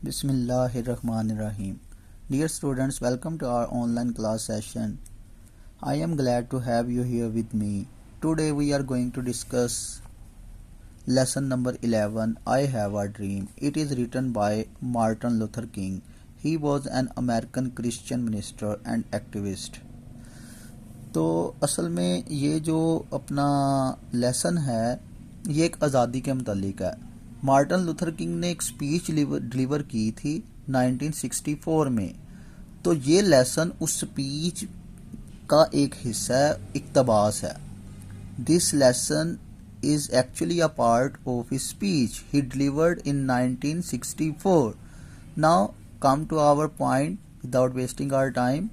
Bismillahirrahmanirrahim. Dear students, welcome to our online class session. I am glad to have you here with me. Today we are going to discuss lesson number 11, I Have a Dream. It is written by Martin Luther King. He was an American Christian minister and activist. तो असल में ये जो अपना lesson है ये एक आज़ादी के मुतालिक है। मार्टिन लूथर किंग ने एक स्पीच डिलीवर की थी 1964 में। तो ये लेसन उस स्पीच का एक हिस्सा है, इक़्तिबास है। This lesson is actually a part of his speech he delivered in 1964. Now come to our point without wasting our time.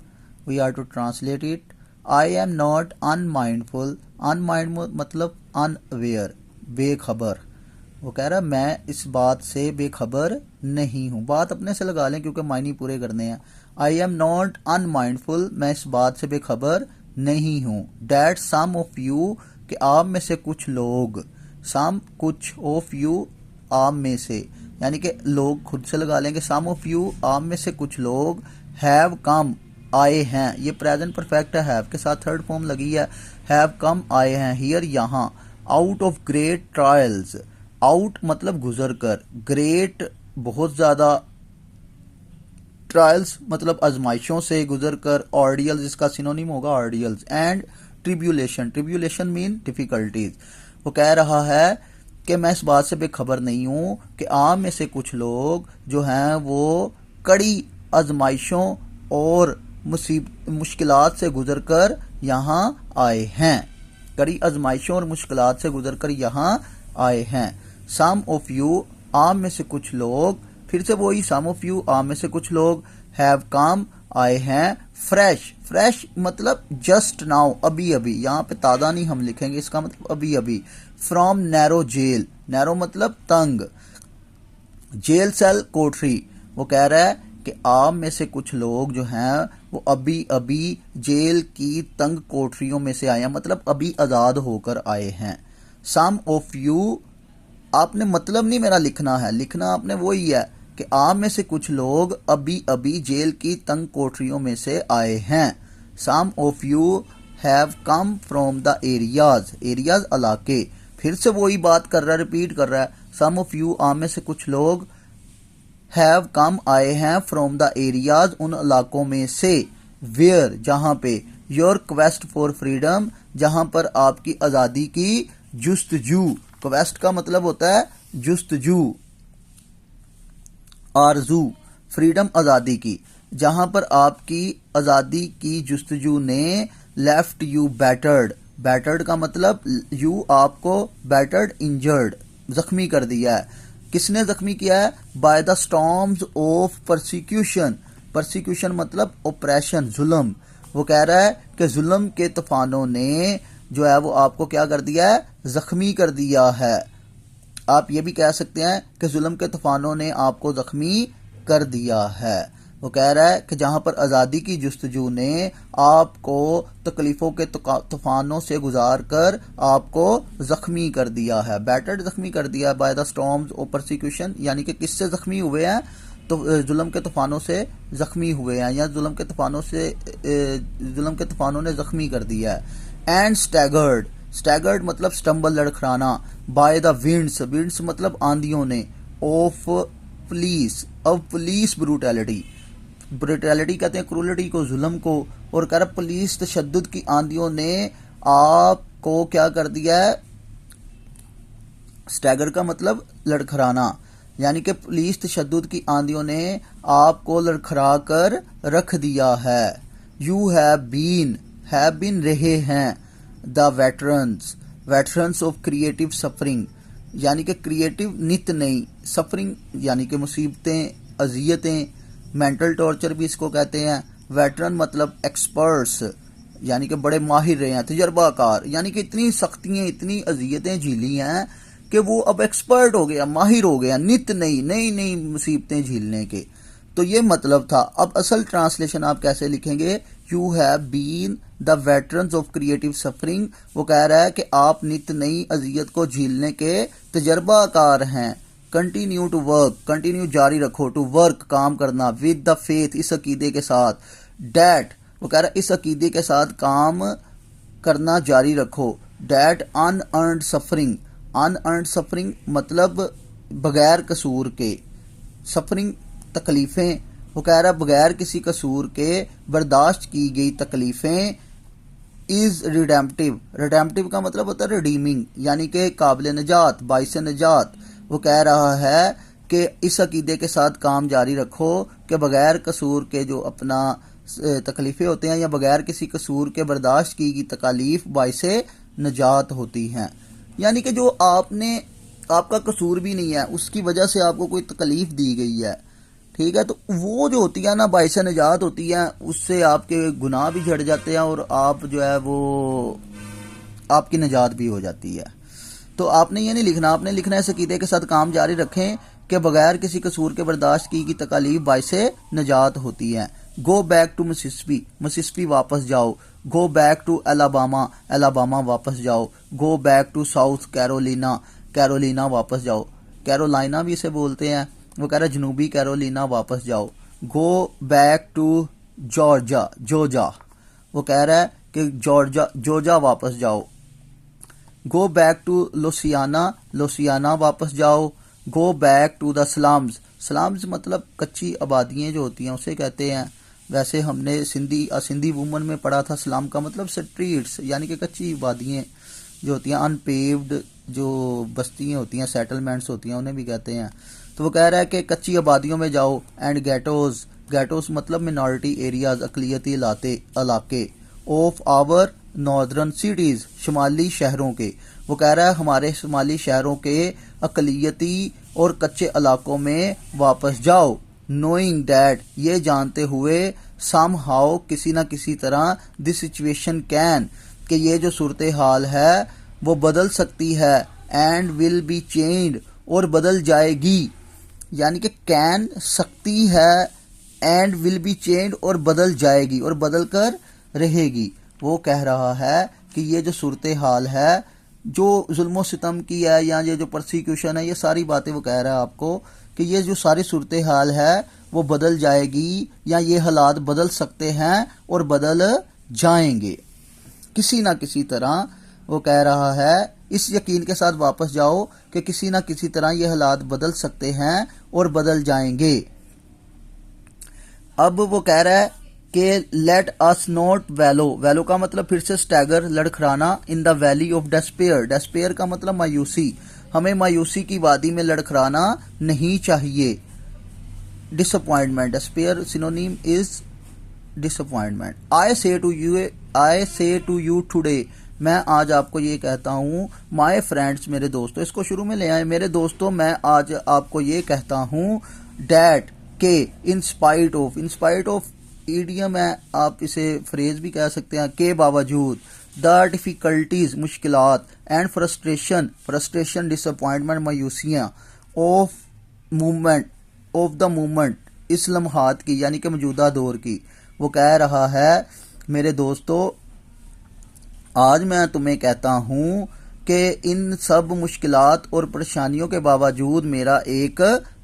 We are to translate it. I am not unmindful. Unmindful मतलब unaware, बेखबर। वो कह रहा है मैं इस बात से बेखबर नहीं हूँ। बात अपने से लगा लें क्योंकि मायने पूरे करने हैं। I am not unmindful, मैं इस बात से बेखबर नहीं हूँ। That some of you, कि आप में से कुछ लोग, some कुछ of you आप में से, यानी कि लोग खुद से लगा लेंगे। some of you आप में से कुछ लोग have come आए हैं। ये प्रेजेंट परफेक्ट है, have के साथ थर्ड फॉर्म लगी है। have come आए हैं, here यहाँ। out of great trials, out मतलब गुजर कर, great बहुत ज़्यादा, ट्रायल्स मतलब आजमाइशों से गुजर कर, ऑर्डियल्स इसका सिनोनिम होगा ऑर्डियल्स, and tribulation, tribulation mean difficulties. वो कह रहा है कि मैं इस बात से बेखबर नहीं हूँ कि आप में से कुछ लोग जो हैं वो कड़ी आजमाइशों और मुश्किलात से गुजर कर यहाँ आए हैं। कड़ी आजमाइशों और मुश्किलात से गुजर कर यहाँ आए हैं। सम ऑफ यू आप में से कुछ लोग, फिर से वही सम ऑफ यू आप में से कुछ लोग, हैव कम आए हैं, फ्रेश, फ्रेश मतलब जस्ट नाउ अभी अभी, यहाँ पे ताज़ा नहीं हम लिखेंगे, इसका मतलब अभी अभी। फ्रॉम नैरो जेल, नैरो मतलब तंग, जेल सेल कोठरी। वो कह रहा है कि आप में से कुछ लोग जो हैं वो अभी अभी जेल की तंग कोठरियों में से आए हैं, मतलब अभी आज़ाद होकर आए हैं। सम ऑफ यू, आपने मतलब नहीं मेरा लिखना है, लिखना आपने वही है कि आप में से कुछ लोग अभी अभी जेल की तंग कोठरियों में से आए हैं। Some of you have come from the areas, areas इलाके, फिर से वही बात कर रहा है, रिपीट कर रहा है। सम ऑफ यू आप में से कुछ लोग हैव कम आए हैं, फ्रॉम द एरियाज उन इलाकों में से, वेयर जहां पे, योर क्वेस्ट फॉर फ्रीडम जहां पर आपकी आज़ादी की जुस्तजू, क्वेस्ट का मतलब होता है जुस्तजू, आरजू, फ्रीडम आज़ादी की, जहां पर आपकी आज़ादी की जुस्तजू ने लेफ्ट यू बैटर्ड, बैटर्ड का मतलब यू आपको, बैटर्ड इंजर्ड जख्मी कर दिया है। किसने जख्मी किया है? By the storms of persecution, persecution मतलब ऑपरेशन, जुल्म। वो कह रहा है कि जुल्म के तूफानों ने जो है वो आपको क्या कर दिया है? जख्मी कर दिया है। आप ये भी कह सकते हैं कि जुल्म के तूफानों ने आपको जख्मी कर दिया है। वो कह रहा है कि जहां पर आज़ादी की जुस्तजू ने आपको तकलीफ़ों के तूफानों से गुजार कर आपको जख्मी कर दिया है, बैटर्ड जख्मी कर दिया है। By the storms of persecution, यानी कि किससे जख्मी हुए हैं? तो जुल्म के तूफानों से जख्मी हुए हैं, या जुल्म के तूफानों से, जुल्म के तूफानों ने जख्मी कर दिया है। एंड स्टैगर्ड, स्टैगर्ड मतलब स्टम्बल, लड़खड़ाना। बाय द विंड्स, विंड्स मतलब आंधियों ने। ऑफ पुलिस, अब पुलिस ब्रूटैलिटी, ब्रूटैलिटी कहते हैं क्रूलिटी को, जुल्म को। और कह रहा पुलिस तशद्दुद की आंधियों ने आपको क्या कर दिया है? स्टैगर का मतलब लड़खड़ाना, यानी कि पुलिस तशद्दुद की आंधियों ने आपको लड़खड़ा कर रख दिया है। यू हैव बीन रहे हैं, the veterans, veterans of creative suffering, यानी कि क्रिएटिव नित नई, सफरिंग यानी कि मुसीबतें, अजियतें, मेंटल टॉर्चर भी इसको कहते हैं। वेटरन मतलब एक्सपर्ट्स, यानी कि बड़े माहिर रहे हैं, तजर्बाकार, यानी कि इतनी सख्तियाँ, इतनी अजियतें झीली हैं कि वो अब एक्सपर्ट हो गया, माहिर हो गया, नित नई नई नई मुसीबतें झीलने के। तो ये मतलब था। अब असल ट्रांसलेशन आप कैसे लिखेंगे? You have been the veterans of creative suffering. वो कह रहा है कि आप नित नई अजियत को झीलने के तजर्बाकार हैं, कंटिन्यू टू वर्क, कंटिन्यू जारी रखो, टू वर्क काम करना, विद द फेथ इस अकीदे के साथ, डैट वो कह रहा है इस अकीदे के साथ काम करना जारी रखो, that unearned suffering, unearned suffering मतलब बगैर कसूर के, सफरिंग तकलीफ़ें, वो कह रहा है बगैर किसी कसूर के बर्दाश्त की गई तकलीफ़ें इज़ रिडेम्पटिव, रिडेम्पटिव का मतलब होता है रिडीमिंग यानी कि काबिल नजात, बाइस नजात। वो कह रहा है कि इस अकीदे के साथ काम जारी रखो कि बगैर कसूर के जो अपना तकलीफ़ें होते हैं या बगैर किसी कसूर के बर्दाश्त की गई तकालीफ बाइस नजात होती हैं, यानी कि जो आपने आपका कसूर भी नहीं है उसकी वजह से आपको कोई तकलीफ़ दी गई है, ठीक है, तो वो जो होती है ना बाइस निजात होती है, उससे आपके गुनाह भी झड़ जाते हैं और आप जो है वो आपकी निजात भी हो जाती है। तो आपने ये नहीं लिखना, आपने लिखना है इस अकीदे के साथ काम जारी रखें कि बगैर किसी कसूर के बर्दाश्त की तकालीफ बाइस निजात होती है। Go back to Mississippi, Mississippi वापस जाओ, go back to Alabama, Alabama वापस जाओ, go back to South Carolina, Carolina वापस जाओ, कैरोलिना भी इसे बोलते हैं, वो कह रहा है जनूबी कैरोलिना वापस जाओ, गो बैक टू जॉर्जिया, जोजा वो कह रहा है कि जॉर्जिया जोजा वापस जाओ, गो बैक टू लोसियाना, लोसियाना वापस जाओ, go back to the slums, slums मतलब कच्ची आबादियाँ जो होती हैं उसे कहते हैं, वैसे हमने सिंधी वुमन में पढ़ा था स्लम का मतलब स्ट्रीट्स यानी कि कच्ची आबादियाँ जो होती हैं, अनपेव्ड जो बस्तियाँ होती हैं, सेटलमेंट्स होती हैं उन्हें भी कहते हैं। तो वो कह रहा है कि कच्ची आबादियों में जाओ, एंड गेटोज, गेटोज मतलब मिनॉरिटी एरियाज अकलियती इलाके, ऑफ आवर नॉर्दर्न सिटीज़ शुमाली शहरों के, वो कह रहा है हमारे शुमाली शहरों के अकलियती और कच्चे इलाकों में वापस जाओ, नोइंग डैट ये जानते हुए, सम हाउ किसी ना किसी तरह, दिस सिचुएशन कैन कि ये जो सूरत हाल है वो बदल सकती है, एंड विल बी चेंज्ड और बदल जाएगी, यानी कि कैन सकती है, एंड विल बी चेंज्ड और बदल जाएगी और बदल कर रहेगी। वो कह रहा है कि ये जो सूरत हाल है जो जुल्म सितम की है या ये जो परसिक्यूशन है, ये सारी बातें वो कह रहा है आपको कि ये जो सारी सूरत हाल है वो बदल जाएगी या ये हालात बदल सकते हैं और बदल जाएंगे किसी ना किसी तरह। वो कह रहा है इस यकीन के साथ वापस जाओ कि किसी ना किसी तरह ये हालात बदल सकते हैं और बदल जाएंगे। अब वो कह रहा है कि लेट अस नॉट वैलो, वैलो का मतलब फिर से स्टैगर लड़खड़ाना, in the valley of despair, despair का मतलब मायूसी, हमें मायूसी की वादी में लड़खड़ाना नहीं चाहिए। Disappointment, despair synonym is disappointment. I say to you today, मैं आज आपको ये कहता हूँ, माय फ्रेंड्स मेरे दोस्तों, इसको शुरू में ले आए, मेरे दोस्तों मैं आज आपको ये कहता हूँ, डैट के, इन स्पाइट ऑफ ईडियम है, आप इसे फ्रेज भी कह सकते हैं, के बावजूद, द डिफिकल्टीज मुश्किलात, एंड फ्रस्ट्रेशन डिसअपॉइंटमेंट मायूसियाँ, ऑफ द मूवमेंट इस लम्हात की यानी कि मौजूदा दौर की। वो कह रहा है मेरे दोस्तों आज मैं तुम्हें कहता हूँ कि इन सब मुश्किलात और परेशानियों के बावजूद मेरा एक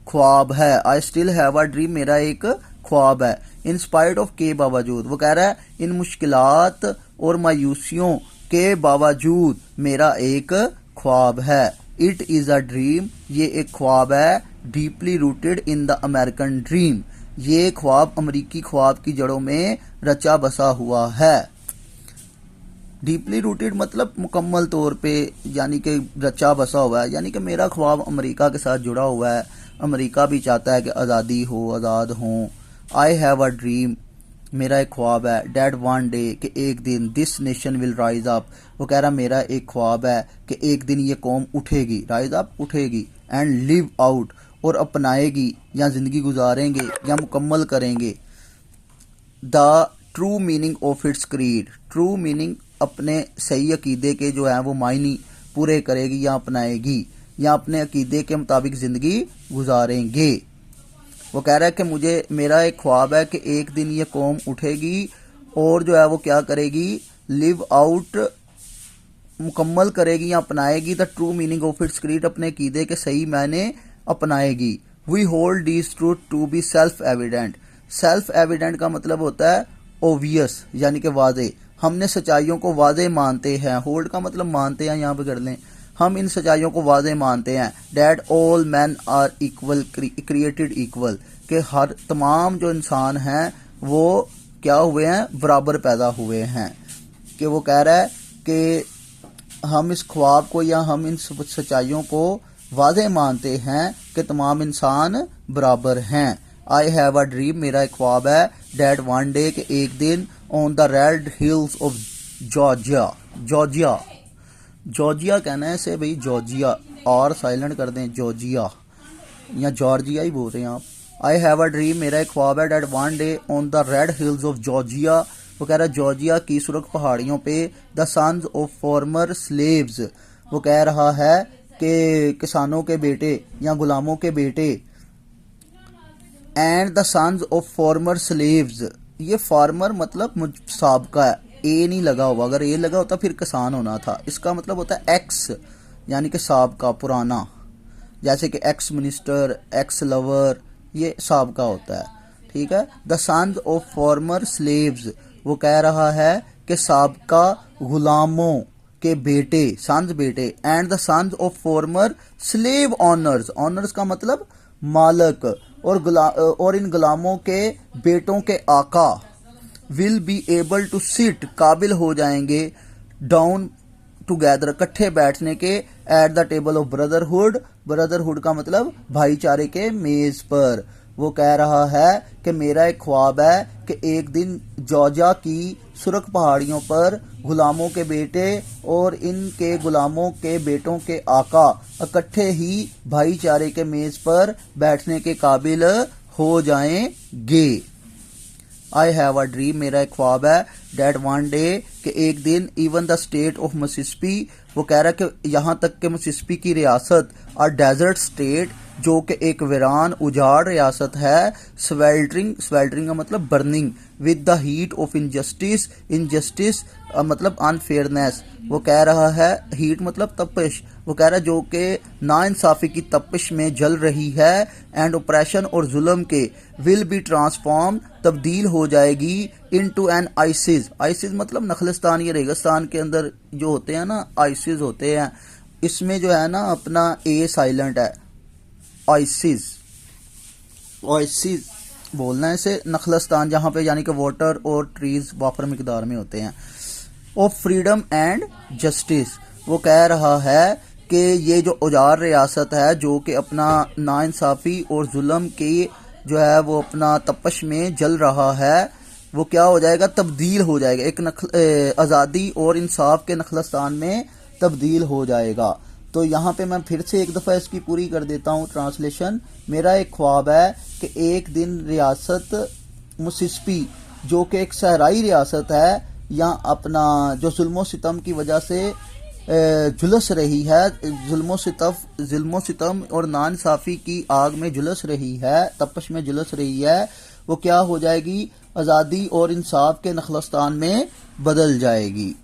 ख्वाब है, I still have a dream, मेरा एक ख्वाब है, इन स्पाइट ऑफ के बावजूद, वो कह रहा है इन मुश्किलात और मायूसियों के बावजूद मेरा एक ख्वाब है, इट इज़ अ ड्रीम, ये एक ख्वाब है, deeply rooted in the American dream, ये ख्वाब अमरीकी ख्वाब की जड़ों में रचा बसा हुआ है। डीपली रूटेड मतलब मुकम्मल तौर पे यानी कि रचा बसा हुआ है, यानी कि मेरा ख्वाब अमेरिका के साथ जुड़ा हुआ है, अमेरिका भी चाहता है कि आज़ादी हो, आज़ाद हों। आई हैव अ ड्रीम, मेरा एक ख्वाब है, डैट वन डे कि एक दिन, this nation will rise up, वो कह रहा मेरा एक ख्वाब है कि एक दिन ये कौम उठेगी, राइज अप उठेगी, एंड लिव आउट और अपनाएगी या ज़िंदगी गुजारेंगे या मुकम्मल करेंगे, the true meaning of its creed, true meaning अपने सही अकीदे के जो हैं वो मायने पूरे करेगी या अपनाएगी या अपने अकीदे के मुताबिक ज़िंदगी गुजारेंगे। वो कह रहा है कि मेरा एक ख्वाब है कि एक दिन ये कौम उठेगी और जो है वो क्या करेगी, लिव आउट मुकम्मल करेगी या अपनाएगी the true meaning of its creed, अपने अकीदे के सही मायने अपनाएगी। We hold these truth to be self evident. Self evident का मतलब होता है ओबियस, यानी कि वाजे। हमने सच्चाइयों को वाजे मानते हैं। होल्ड का मतलब मानते हैं, यहाँ पे कर लें। हम इन सच्चाइयों को वाजे मानते हैं। That all men are equal, created equal, कि हर तमाम जो इंसान हैं वो क्या हुए हैं, बराबर पैदा हुए हैं। कि वो कह रहा है कि हम इस ख्वाब को या हम इन सच्चाइयों को वाजे मानते हैं कि तमाम इंसान बराबर हैं। आई हैव अ ड्रीम, मेरा एक ख्वाब है। डैट वन डे, कि एक दिन, on the red hills of Georgia, Georgia, Georgia कहना है इसे भाई, जॉर्जिया, और साइलेंट कर दें, जॉर्जिया या जॉर्जिया ही बोल रहे हैं आप। आई हैव अ ड्रीम, मेरा एक ख्वाब है। That one day on the red hills of Georgia, वो कह रहा है जॉर्जिया की सुर्ख पहाड़ियों पे, the sons of former slaves, वो कह रहा है कि किसानों के बेटे या गुलामों के बेटे, and the sons of former slaves, ये फार्मर मतलब साबका है, ए नहीं लगा हुआ, अगर ए लगा होता फिर किसान होना था। इसका मतलब होता है एक्स, यानी कि साबका, पुराना, जैसे कि एक्स मिनिस्टर, एक्स लवर, ये साबका होता है, ठीक है। The sons of former slaves, वो कह रहा है कि साबका गुलामों के बेटे, सन्स बेटे, and the sons of former slave owners, owners का मतलब मालक, और इन गुलामों के बेटों के आका, will be able to sit, काबिल हो जाएंगे, डाउन टुगेदर, इकट्ठे बैठने के, at the table of brotherhood, brotherhood का मतलब भाईचारे के मेज पर। वो कह रहा है कि मेरा एक ख्वाब है कि एक दिन जॉर्जिया की सुर्ख पहाड़ियों पर गुलामों के बेटे और इनके गुलामों के बेटों के आका इकट्ठे ही भाईचारे के मेज पर बैठने के काबिल हो जाएंगे। आई हैव अ ड्रीम, मेरा एक ख्वाब है। डैट वन डे, कि एक दिन, even the state of Mississippi, वो कह रहा है कि यहाँ तक कि मिसिसिपी की रियासत, और डेजर्ट स्टेट, जो कि एक वीरान उजाड़ रियासत है, स्वेल्टरिंग, स्वेल्टरिंग का मतलब burning, with the heat of injustice, injustice मतलब अनफेयरनेस, वो कह रहा है, हीट मतलब तपिश, वो कह रहा है जो कि नाइंसाफी की तपिश में जल रही है, एंड ऑपरेशन और जुल्म के, विल बी ट्रांसफॉर्म, तब्दील हो जाएगी, इनटू एन आइसिस, आइसिस मतलब नखलिस्तान या रेगिस्तान के अंदर जो होते हैं ना, आइसिस होते हैं, इसमें जो है ना अपना ए साइलेंट है, आइसिस, ओएसिस बोलना है इसे, नखलिस्तान जहाँ पे यानी कि वाटर और ट्रीज वाफर मिकदार में होते हैं, ऑफ फ्रीडम एंड जस्टिस, वो कह रहा है कि ये जो उजाड़ रियासत है जो कि अपना नाइंसाफ़ी और जुल्म की जो है वो अपना तपश में जल रहा है, वो क्या हो जाएगा, तब्दील हो जाएगा, एक आज़ादी और इंसाफ के नखलिस्तान में तब्दील हो जाएगा। तो यहाँ पे मैं फिर से एक दफ़ा इसकी पूरी कर देता हूँ ट्रांसलेशन। मेरा एक ख्वाब है कि एक दिन रियासत मिसिसिपी, जो कि एक सहराई रियासत है, या अपना जो जुल्मो सितम की वजह से झुलस रही है, जुल्मो सितम और नाइंसाफ़ी की आग में झुलस रही है, तपश में झुलस रही है, वो क्या हो जाएगी, आज़ादी और इंसाफ के नखलिस्तान में बदल जाएगी।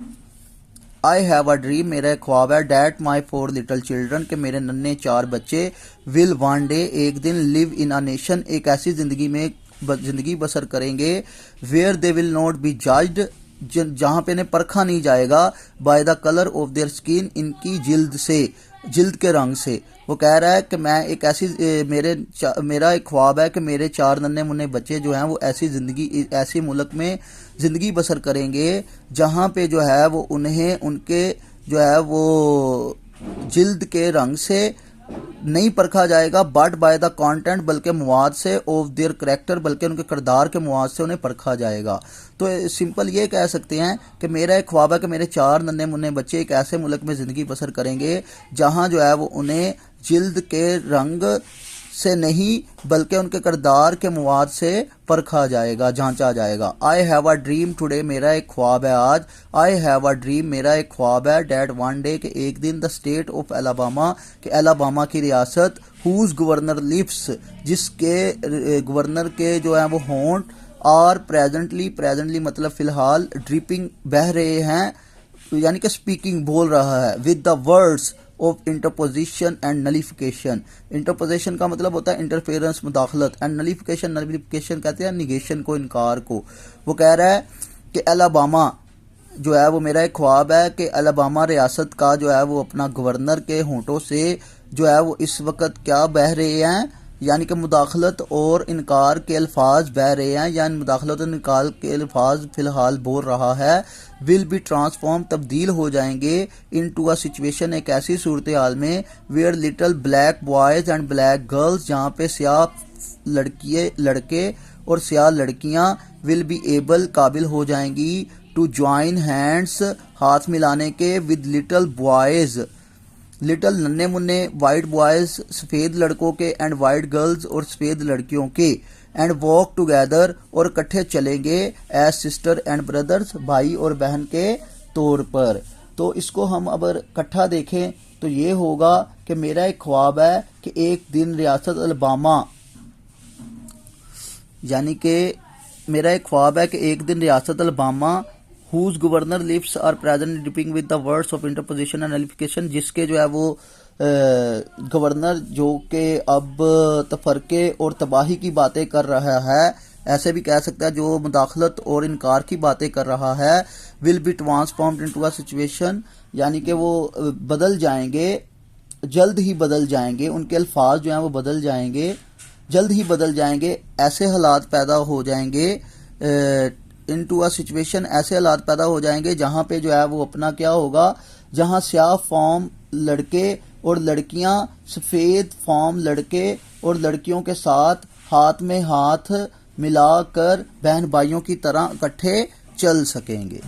आई हैव अ ड्रीम, मेरा एक ख्वाब है। डैट माई 4 लिटल चिल्ड्रन, के मेरे नन्हे 4 बच्चे, विल वन डे, एक दिन, लिव इन अ नेशन, एक ऐसी जिंदगी बसर करेंगे, where they will not be judged, जहाँ पे इन्हें परखा नहीं जाएगा, by the colour of their skin, इनकी जिल्द से, जिल्द के रंग से। वो कह रहा है कि मैं एक ऐसी मेरा एक ख्वाब है कि मेरे 4 नन्हे मुन्ने बच्चे जो हैं वो ऐसी मुल्क में ज़िंदगी बसर करेंगे जहाँ पे जो है वो उन्हें उनके जो है वो जिल्द के रंग से नहीं परखा जाएगा, बट बाय द कंटेंट, बल्कि मवाद से, ऑफ देयर करैक्टर, बल्कि उनके किरदार के मवाद से उन्हें परखा जाएगा। तो सिंपल ये कह सकते हैं कि मेरा एक ख्वाब है कि मेरे 4 नन्हे मुन्ने बच्चे एक ऐसे मुल्क में ज़िंदगी बसर करेंगे जहाँ जो है वो उन्हें जिल्द के रंग से नहीं बल्कि उनके किरदार के मवाद से परखा जाएगा, जांचा जाएगा। I have a dream today, मेरा एक ख्वाब है आज। आई हैव अ ड्रीम, मेरा एक ख्वाब है। डैट वन डे, के एक दिन, द स्टेट ऑफ अलाबामा, के अलाबामा की रियासत, हुज गवर्नर लिप्स, जिसके गवर्नर के जो है वो होंठ, और प्रेजेंटली मतलब फिलहाल, ड्रिपिंग बह रहे हैं, यानी कि स्पीकिंग बोल रहा है, with the words, of interposition and नलिफिकेशन। Interposition का मतलब होता है इंटरफेरेंस, मुदाखलत, एंड नलिफिकेशन कहते हैं निगेशन को, इनकार को। वो कह रहा है कि अलबामा जो है वो मेरा एक ख्वाब है कि अलबामा रियासत का जो है वो अपना गवर्नर के होंठों से जो है वो इस वक्त क्या बह रहे हैं, यानी कि मुदाखलत और इनकार के अल्फाज बह रहे हैं, यानी मुदाखलत और इनकार के अल्फाज फ़िलहाल बोल रहा है। विल बी ट्रांसफॉर्म, तब्दील हो जाएंगे, इन टू अ सिचुएशन, एक ऐसी सूरत हाल में, where little black boys and black girls, जहाँ पे स्याह लड़के और स्याह लड़कियाँ, विल बी एबल, काबिल हो जाएंगी, टू ज्वाइन हैंड्स, हाथ मिलाने के, विद लिटल बॉयज़, लिटल नन्हे मुन्ने, वाइट बॉयज, सफ़ेद लड़कों के, एंड वाइट गर्ल्स, और सफ़ेद लड़कियों के, एंड वॉक टुगेदर, और इकट्ठे चलेंगे, एज सिस्टर एंड ब्रदर्स, भाई और बहन के तौर पर। तो इसको हम अगर इकट्ठा देखें तो ये होगा कि मेरा एक ख्वाब है कि एक दिन रियासत अलबामा, यानी कि मेरा एक ख्वाब है कि एक दिन रियासत Alabama whose governor lips are present dipping with the words of interposition and nullification, जिसके जो है वो गवर्नर जो कि अब तफरके और तबाही की बातें कर रहा है, ऐसे भी कह सकता है जो मुदाखलत और इनकार की बातें कर रहा है, will be transformed into a situation, यानी कि वो बदल जाएंगे, जल्द ही बदल जाएंगे, उनके अल्फाज जो हैं वो बदल जाएंगे, जल्द ही बदल जाएंगे, ऐसे हालात पैदा हो जाएंगे, इनटू अ सिचुएशन, ऐसे हालात पैदा हो जाएंगे जहाँ पे जो है वो अपना क्या होगा, जहाँ स्याह फॉर्म लड़के और लड़कियाँ सफ़ेद फॉर्म लड़के और लड़कियों के साथ हाथ में हाथ मिलाकर बहन भाइयों की तरह इकट्ठे चल सकेंगे।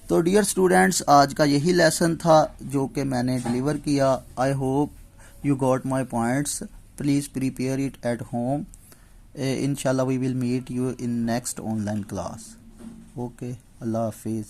तो डियर स्टूडेंट्स, आज का यही लेसन था जो कि मैंने डिलीवर किया। I hope you got my points. Please prepare it at home. Inshallah we will meet you in next online class. Okay, Allah Hafiz.